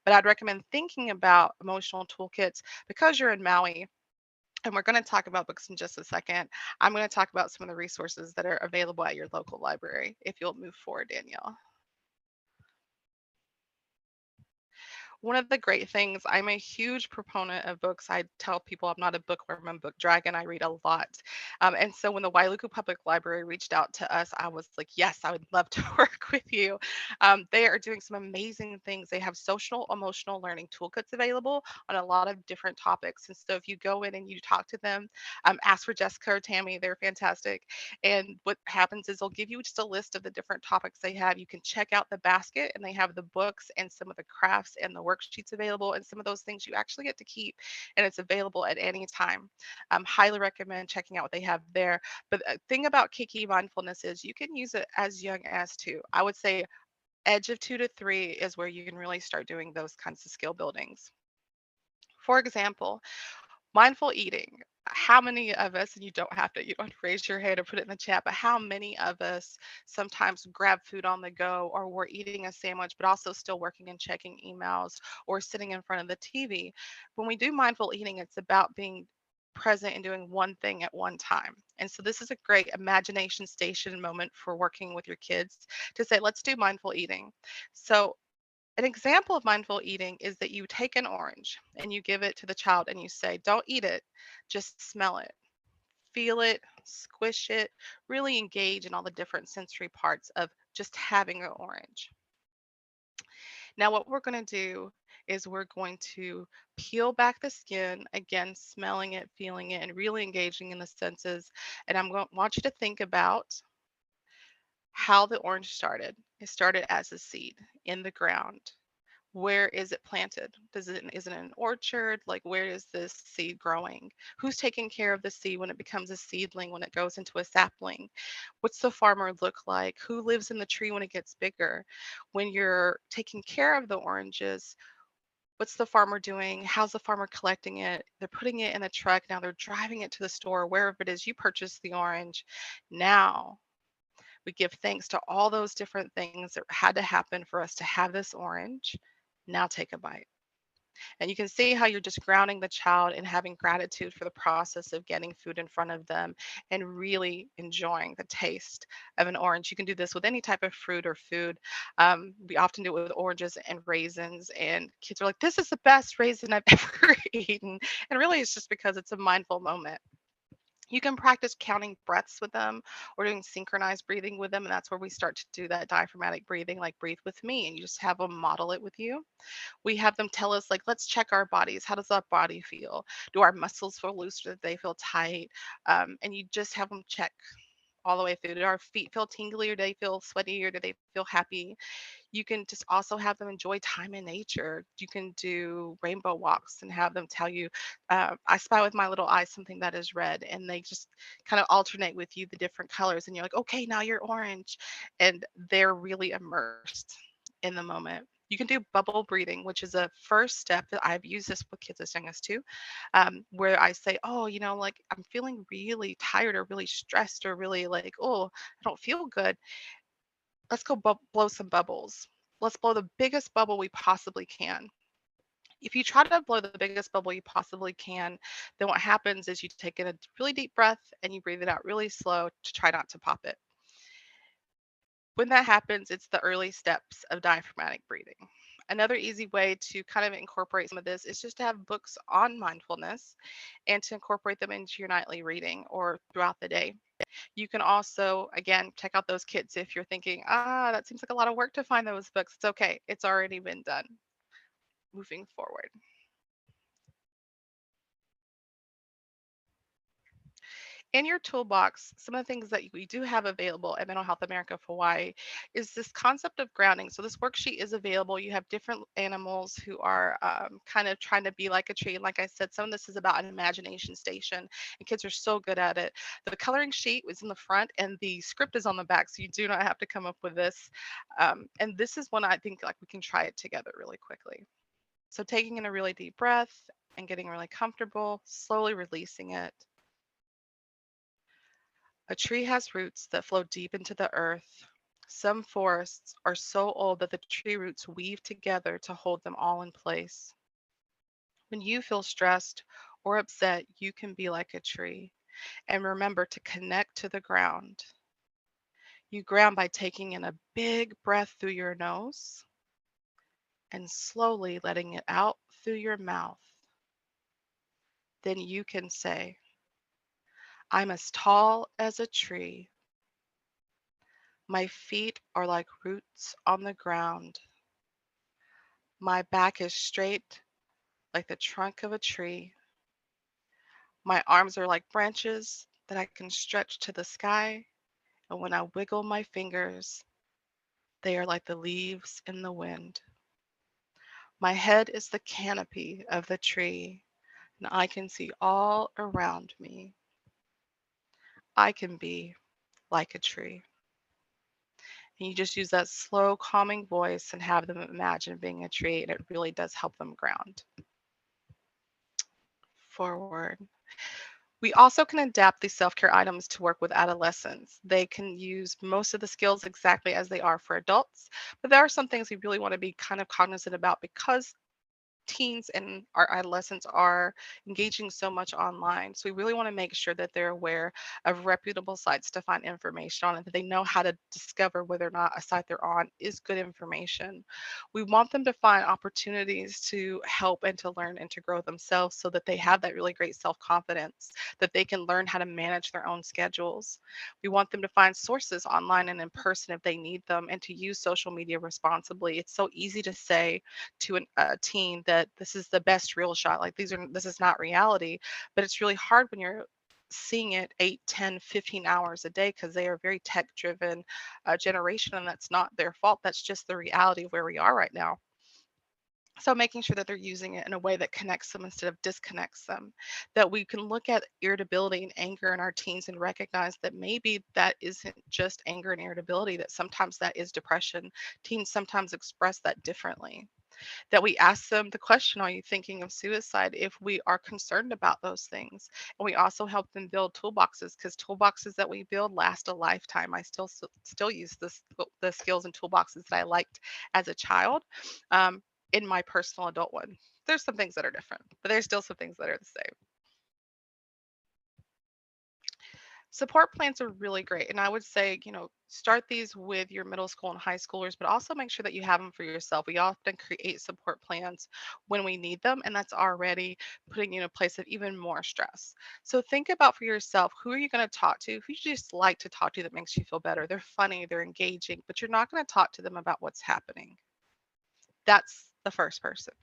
But I'd recommend thinking about emotional toolkits because you're in Maui. And we're going to talk about books in just a second. I'm going to talk about some of the resources that are available at your local library if you'll move forward, Danielle. One of the great things, I'm a huge proponent of books. I tell people I'm not a bookworm, I'm a book dragon. I read a lot. And so when the Wailuku Public Library reached out to us, I was like, yes, I would love to work with you. They are doing some amazing things. They have social emotional learning toolkits available on a lot of different topics. And so if you go in and you talk to them, ask for Jessica or Tammy, they're fantastic. And what happens is they'll give you just a list of the different topics they have. You can check out the basket, and they have the books and some of the crafts and the worksheets available. And some of those things you actually get to keep, and it's available at any time. Highly recommend checking out what they have there. But the thing about Kiki mindfulness is you can use it as young as two. I would say edge of 2 to 3 is where you can really start doing those kinds of skill buildings. For example, mindful eating. How many of us, and you don't have to raise your hand or put it in the chat, but how many of us sometimes grab food on the go, or we're eating a sandwich, but also still working and checking emails or sitting in front of the TV? When we do mindful eating, it's about being present and doing one thing at one time. And so this is a great imagination station moment for working with your kids to say, let's do mindful eating. So an example of mindful eating is that you take an orange and you give it to the child and you say, don't eat it, just smell it, feel it, squish it, really engage in all the different sensory parts of just having an orange. Now, what we're going to do is we're going to peel back the skin, again, smelling it, feeling it, and really engaging in the senses. And I'm going to want you to think about how the orange started. It started as a seed in the ground. Where is it planted? Is it in an orchard? Like, where is this seed growing? Who's taking care of the seed when it becomes a seedling, when it goes into a sapling? What's the farmer look like? Who lives in the tree when it gets bigger? When you're taking care of the oranges, what's the farmer doing? How's the farmer collecting it? They're putting it in a truck. Now they're driving it to the store, wherever it is you purchased the orange. Now we give thanks to all those different things that had to happen for us to have this orange. Now take a bite. And you can see how you're just grounding the child and having gratitude for the process of getting food in front of them and really enjoying the taste of an orange. You can do this with any type of fruit or food. We often do it with oranges and raisins, and kids are like, this is the best raisin I've ever eaten. And really, it's just because it's a mindful moment. You can practice counting breaths with them or doing synchronized breathing with them. And that's where we start to do that diaphragmatic breathing, like breathe with me. And you just have them model it with you. We have them tell us, like, let's check our bodies. How does our body feel? Do our muscles feel loose or do they feel tight? And you just have them check all the way through. Do our feet feel tingly or do they feel sweaty or do they feel happy? You can just also have them enjoy time in nature. You can do rainbow walks and have them tell you, I spy with my little eyes something that is red. And they just kind of alternate with you the different colors. And you're like, okay, now you're orange. And they're really immersed in the moment. You can do bubble breathing, which is a first step that I've used this with kids as young as two, where I say, oh, like I'm feeling really tired or really stressed or really like, oh, I don't feel good. Let's go blow some bubbles. Let's blow the biggest bubble we possibly can. If you try to blow the biggest bubble you possibly can, then what happens is you take in a really deep breath and you breathe it out really slow to try not to pop it. When that happens, it's the early steps of diaphragmatic breathing. Another easy way to kind of incorporate some of this is just to have books on mindfulness and to incorporate them into your nightly reading or throughout the day. You can also, again, check out those kits if you're thinking, that seems like a lot of work to find those books. It's okay, it's already been done. Moving forward. In your toolbox, some of the things that we do have available at Mental Health America of Hawaii is this concept of grounding. So this worksheet is available. You have different animals who are kind of trying to be like a tree. And like I said, some of this is about an imagination station, and kids are so good at it. The coloring sheet was in the front, and the script is on the back, so you do not have to come up with this. And this is one I think like we can try it together really quickly. So taking in a really deep breath and getting really comfortable, slowly releasing it. A tree has roots that flow deep into the earth. Some forests are so old that the tree roots weave together to hold them all in place. When you feel stressed or upset, you can be like a tree. And remember to connect to the ground. You ground by taking in a big breath through your nose and slowly letting it out through your mouth. Then you can say, I'm as tall as a tree. My feet are like roots on the ground. My back is straight like the trunk of a tree. My arms are like branches that I can stretch to the sky. And when I wiggle my fingers, they are like the leaves in the wind. My head is the canopy of the tree, and I can see all around me. I can be like a tree. And you just use that slow, calming voice and have them imagine being a tree, and it really does help them ground. Forward. We also can adapt these self-care items to work with adolescents. They can use most of the skills exactly as they are for adults, but there are some things we really want to be kind of cognizant about because teens and our adolescents are engaging so much online. So we really want to make sure that they're aware of reputable sites to find information on and that they know how to discover whether or not a site they're on is good information. We want them to find opportunities to help and to learn and to grow themselves so that they have that really great self-confidence, that they can learn how to manage their own schedules. We want them to find sources online and in person if they need them and to use social media responsibly. It's so easy to say to a teen that this is the best real shot, like this is not reality, but it's really hard when you're seeing it 8, 10, 15 hours a day because they are very tech driven generation, and that's not their fault, that's just the reality of where we are right now. So making sure that they're using it in a way that connects them instead of disconnects them, that we can look at irritability and anger in our teens and recognize that maybe that isn't just anger and irritability, that sometimes that is depression. Teens sometimes express that differently, that we ask them the question, are you thinking of suicide, if we are concerned about those things. And we also help them build toolboxes because toolboxes that we build last a lifetime. I still use the skills and toolboxes that I liked as a child um, in my personal adult one. There's some things that are different, but there's still some things that are the same. Support plans are really great. And I would say, start these with your middle school and high schoolers, but also make sure that you have them for yourself. We often create support plans when we need them, and that's already putting you in a place of even more stress. So think about for yourself, who are you going to talk to? Who you just like to talk to that makes you feel better? They're funny, they're engaging, but you're not going to talk to them about what's happening. That's the first person.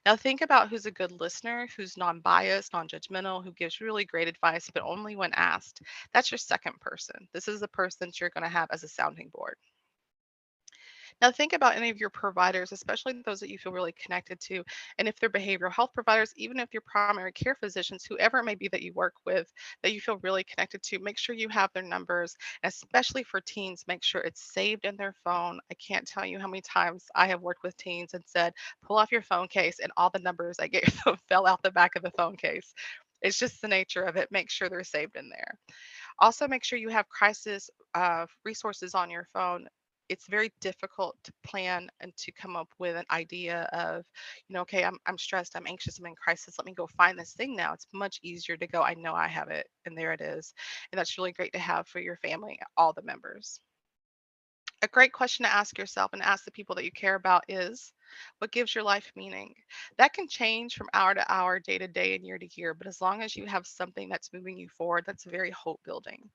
Now think about who's a good listener, who's non-biased, non-judgmental, who gives really great advice, but only when asked. That's your second person. This is the person that you're going to have as a sounding board. Now, think about any of your providers, especially those that you feel really connected to. And if they're behavioral health providers, even if you're primary care physicians, whoever it may be that you work with, that you feel really connected to, make sure you have their numbers. And especially for teens, make sure it's saved in their phone. I can't tell you how many times I have worked with teens and said, pull off your phone case, and all the numbers I gave them fell out the back of the phone case. It's just the nature of it. Make sure they're saved in there. Also, make sure you have crisis resources on your phone. It's very difficult to plan and to come up with an idea of, okay, I'm stressed, I'm anxious, I'm in crisis. Let me go find this thing now. It's much easier to go, I know I have it, and there it is. And that's really great to have for your family, all the members. A great question to ask yourself and ask the people that you care about is, what gives your life meaning? That can change from hour to hour, day to day, and year to year, but as long as you have something that's moving you forward, that's very hope building.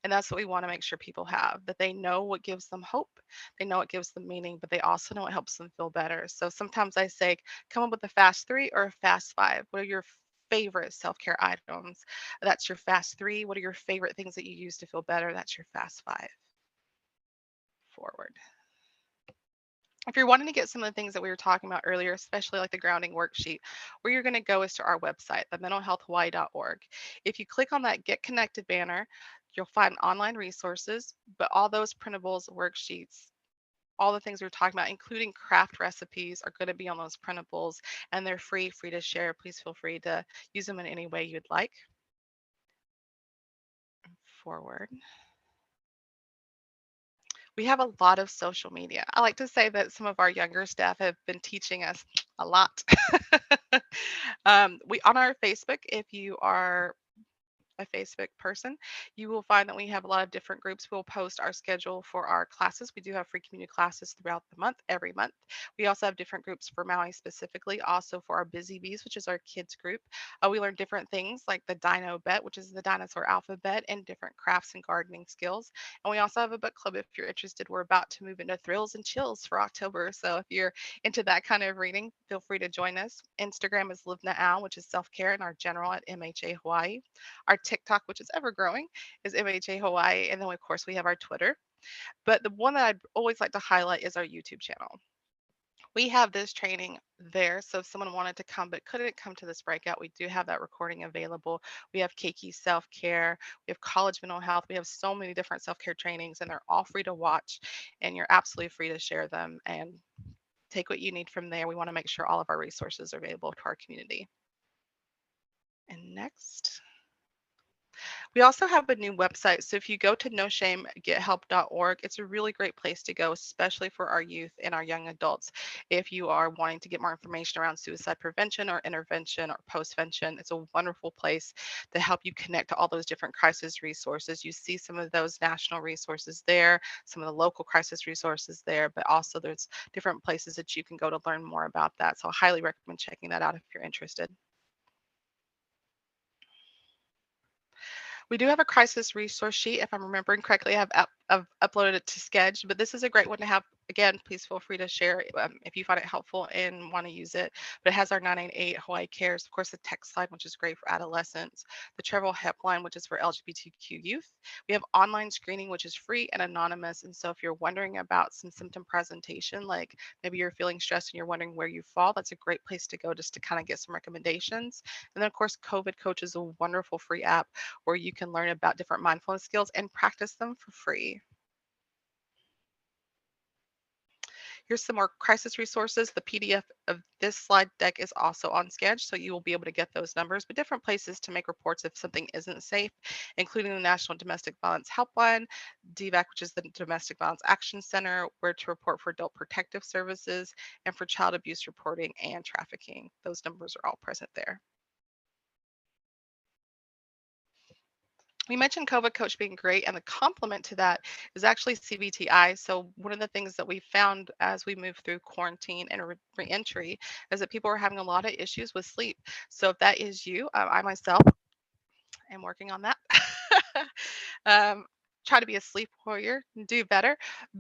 And that's what we want to make sure people have, that they know what gives them hope, they know what gives them meaning, but they also know what helps them feel better. So sometimes I say, come up with a fast three or a fast five. What are your favorite self care items? That's your fast three. What are your favorite things that you use to feel better? That's your fast five. Forward. If you're wanting to get some of the things that we were talking about earlier, especially like the grounding worksheet, where you're going to go is to our website, the mentalhealthhawaii.org. If you click on that Get Connected banner, you'll find online resources, but all those printables, worksheets, all the things we were talking about, including craft recipes, are going to be on those printables, and they're free to share. Please feel free to use them in any way you'd like. Forward. We have a lot of social media. I like to say that some of our younger staff have been teaching us a lot. We on our Facebook, if you are a Facebook person, you will find that we have a lot of different groups. We'll post our schedule for our classes. We do have free community classes throughout the month, every month. We also have different groups for Maui specifically, also for our Busy Bees, which is our kids group. We learn different things like the Dino Bet, which is the dinosaur alphabet, and different crafts and gardening skills. And we also have a book club if you're interested. We're about to move into thrills and chills for October. So if you're into that kind of reading, feel free to join us. Instagram is Live Now, which is self care, and our general at MHA Hawaii. Our TikTok, which is ever growing, is MHA Hawaii. And then, of course, we have our Twitter. But the one that I'd always like to highlight is our YouTube channel. We have this training there. So if someone wanted to come but couldn't come to this breakout, we do have that recording available. We have Keiki self care, we have college mental health. We have so many different self care trainings, and they're all free to watch. And you're absolutely free to share them and take what you need from there. We want to make sure all of our resources are available to our community. And next. We also have a new website. So if you go to noshamegethelp.org, it's a really great place to go, especially for our youth and our young adults. If you are wanting to get more information around suicide prevention or intervention or postvention, it's a wonderful place to help you connect to all those different crisis resources. You see some of those national resources there, some of the local crisis resources there, but also there's different places that you can go to learn more about that. So I highly recommend checking that out if you're interested. We do have a crisis resource sheet. If I'm remembering correctly, I've uploaded it to Sketch, but this is a great one to have. Again, please feel free to share if you find it helpful and want to use it. But it has our 998 Hawaii Cares, of course, the text line, which is great for adolescents, the travel helpline, which is for LGBTQ youth. We have online screening, which is free and anonymous. And so if you're wondering about some symptom presentation, like maybe you're feeling stressed and you're wondering where you fall, that's a great place to go just to kind of get some recommendations. And then, of course, COVID Coach is a wonderful free app where you can learn about different mindfulness skills and practice them for free. Here's some more crisis resources. The PDF of this slide deck is also on Sketch, so you will be able to get those numbers, but different places to make reports if something isn't safe, including the National Domestic Violence Helpline, DVAC, which is the Domestic Violence Action Center, where to report for adult protective services, and for child abuse reporting and trafficking. Those numbers are all present there. We mentioned COVID Coach being great, and the complement to that is actually CBTI. So one of the things that we found as we moved through quarantine and reentry is that people are having a lot of issues with sleep. So if that is you, I myself am working on that. um, Try to be a sleep warrior and do better.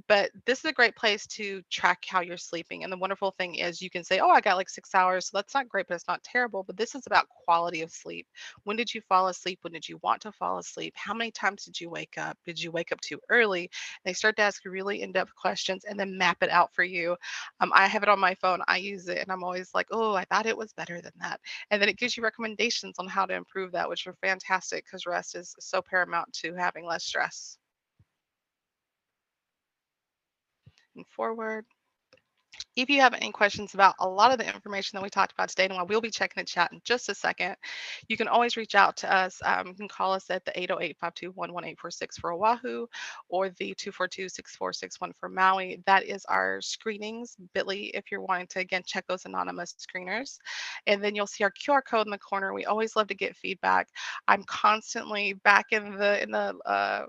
But this is a great place to track how you're sleeping. And the wonderful thing is you can say, oh, I got like 6 hours. So that's not great, but it's not terrible. But this is about quality of sleep. When did you fall asleep? When did you want to fall asleep? How many times did you wake up? Did you wake up too early? They start to ask you really in-depth questions and then map it out for you. I have it on my phone. I use it and I'm always like, oh, I thought it was better than that. And then it gives you recommendations on how to improve that, which are fantastic because rest is so paramount to having less stress. And forward. If you have any questions about a lot of the information that we talked about today, and while we'll be checking the chat in just a second, you can always reach out to us. You can call us at the 808-521-1846 for Oahu or the 242-6461 for Maui. That is our screenings, bit.ly, if you're wanting to, again, check those anonymous screeners. And then you'll see our QR code in the corner. We always love to get feedback. I'm constantly back in the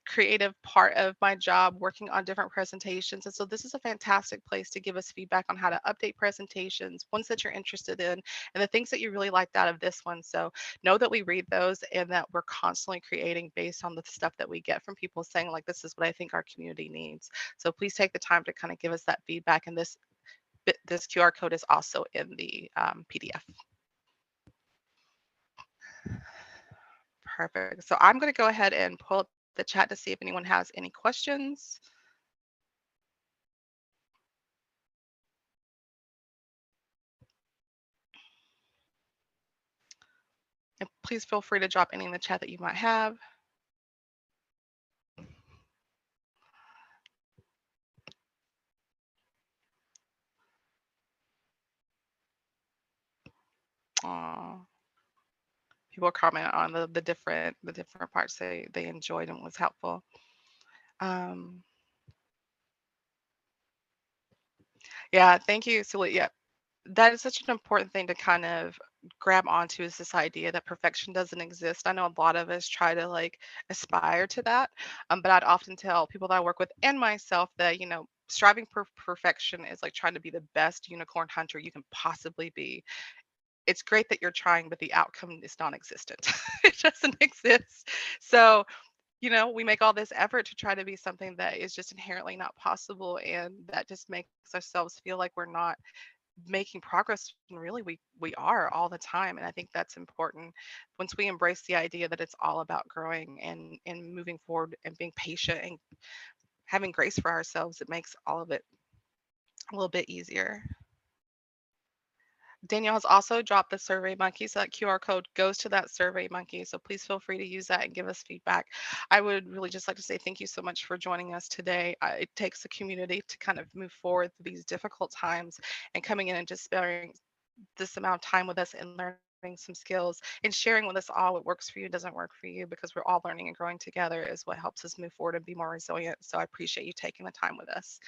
creative part of my job working on different presentations. And so this is a fantastic place to give us feedback on how to update presentations, ones that you're interested in, and the things that you really liked out of this one. So know that we read those and that we're constantly creating based on the stuff that we get from people saying, like, this is what I think our community needs. So please take the time to kind of give us that feedback. And this QR code is also in the PDF. Perfect. So I'm going to go ahead and pull up the chat to see if anyone has any questions. And please feel free to drop any in the chat that you might have. Aw. People comment on the different parts they enjoyed and was helpful. Um, yeah, thank you, Celia. Yeah, that is such an important thing to kind of grab onto is this idea that perfection doesn't exist. I know a lot of us try to like aspire to that, but I'd often tell people that I work with and myself that striving for perfection is like trying to be the best unicorn hunter you can possibly be. It's great that you're trying, but the outcome is non-existent. It doesn't exist. So we make all this effort to try to be something that is just inherently not possible, and that just makes ourselves feel like we're not making progress when really we are all the time. And I think that's important. Once we embrace the idea that it's all about growing and moving forward and being patient and having grace for ourselves, it makes all of it a little bit easier. Danielle has also dropped the Survey Monkey, so that QR code goes to that Survey Monkey. So please feel free to use that and give us feedback. I would really just like to say thank you so much for joining us today. It takes a community to kind of move forward through these difficult times, and coming in and just sparing this amount of time with us and learning some skills and sharing with us all what works for you doesn't work for you, because we're all learning and growing together is what helps us move forward and be more resilient. So I appreciate you taking the time with us.